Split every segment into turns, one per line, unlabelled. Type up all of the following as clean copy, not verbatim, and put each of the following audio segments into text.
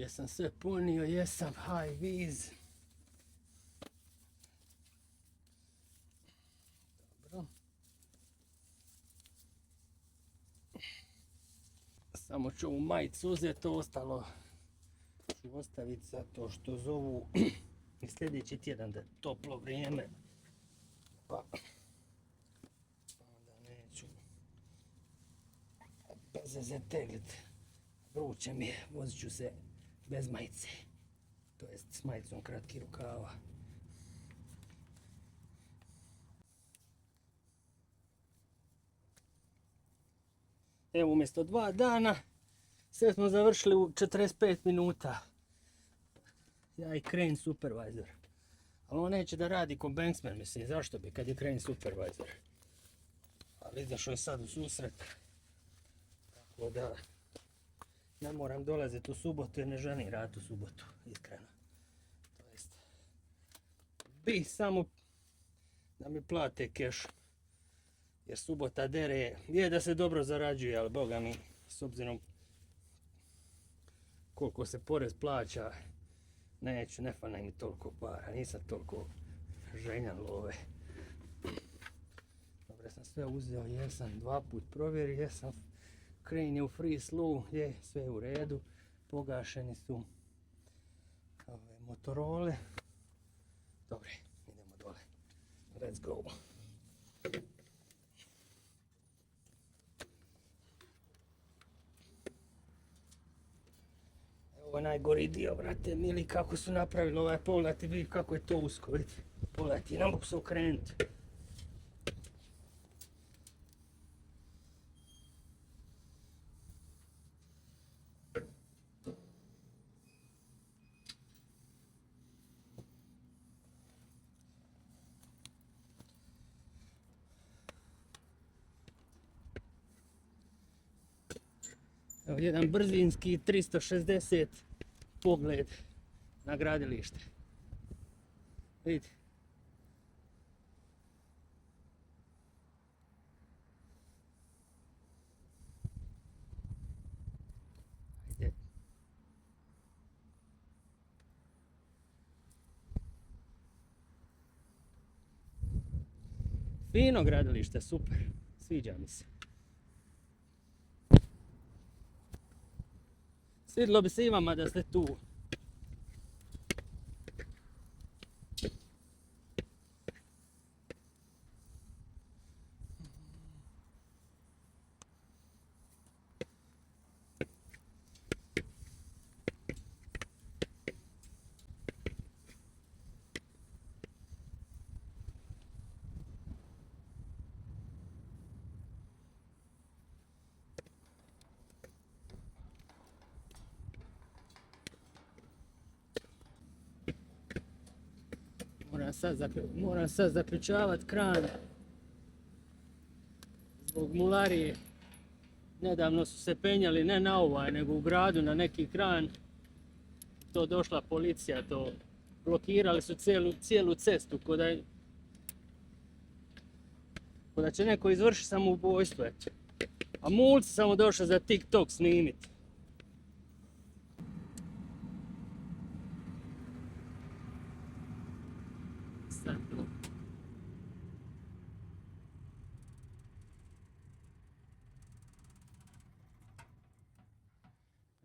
Jesam sve punio, jesam high vis. Dobro. Samo ću ovu majicu uzeti, ostalo ću ostaviti zato što zovu i sljedeći tjedan da je toplo vrijeme. Pa onda neću bez veze teglit. Vruće mi je, vozit ću se bez majice. To jest s majicom kratkih rukava. Evo, umjesto 2 dana, sve smo završili u 45 minuta. Ja i crane supervisor. Ali on neće da radi ko banksman, mislim, zašto bi kad je crane supervisor. Ali izašao je sad u susret. Tako da ne moram dolaziti u subotu jer ne želim raditi u subotu, iskreno. To jest, bi samo da mi plate keš. Jer subota dere, je da se dobro zarađuje, ali boga mi, s obzirom koliko se porez plaća, neću, ne fana mi toliko para, nisam toliko željan love. Dobro, sam sve uzeo, jesam 2 put provjerio, jesam crane je u free slow, je sve u redu, pogašeni su ove Motorole. Dobre, idemo dole, let's go. Ovo je najgori dio, brate, mili, kako su napravili ovaj pogled i vidi kako je to usko, vidi. Pogled, i ne mogu se okrenuti. Evo jedan brzinski 360 pogled na gradilište. Vidite. Ajde. Fino gradilište, super. Sviđa mi se. Svidjelo bi se i vama da ste tu. Moram sad zaključavati kran zbog mularije. Nedavno su se penjali ne na ovaj, nego u gradu na neki kran. To došla policija, to blokirali su cijelu cestu, ko da će neko izvršiti samoubojstvo. A mulci samo došli za TikTok snimiti.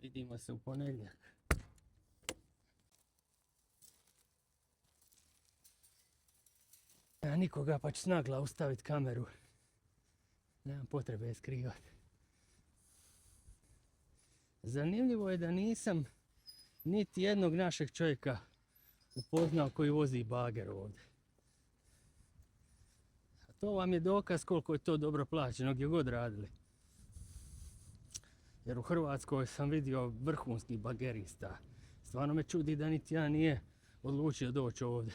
Vidimo se u ponedjeljak. Ja nikoga, pa ću snagla ustaviti kameru. Nemam potrebe je skrivati. Zanimljivo je da nisam niti jednog našeg čovjeka upoznao koji vozi bager ovdje. A to vam je dokaz koliko je to dobro plaćeno gdje god radili. Jer u Hrvatskoj sam vidio vrhunskih bagerista. Stvarno me čudi da niti ja nije odlučio doći ovdje.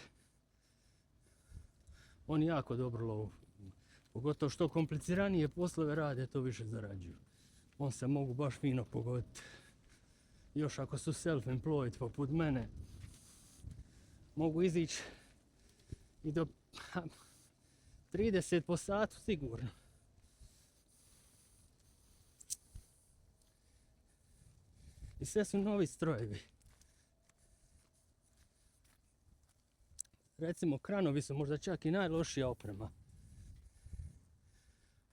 Oni jako dobro lovu. Pogotovo što kompliciranije poslove rade, to više zarađuju. On se mogu baš fino pogoditi. Još ako su self-employed poput mene, mogu izići i do 30 po satu sigurno. I sve su novi strojevi. Recimo, kranovi su možda čak i najlošija oprema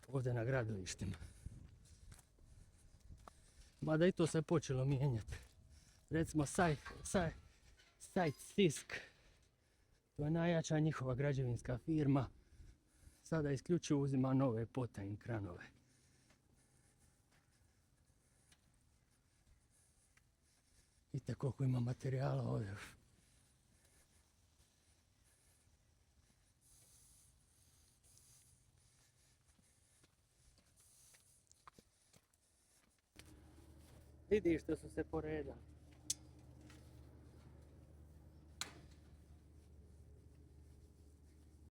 ovdje na gradilištima. Mada i to se počelo mijenjati. Recimo Site Sisk, to je najjača njihova građevinska firma, sada isključivo uzima nove Potain kranove. Vidite koliko ima materijala ovdje. Vidiš što su se poredali.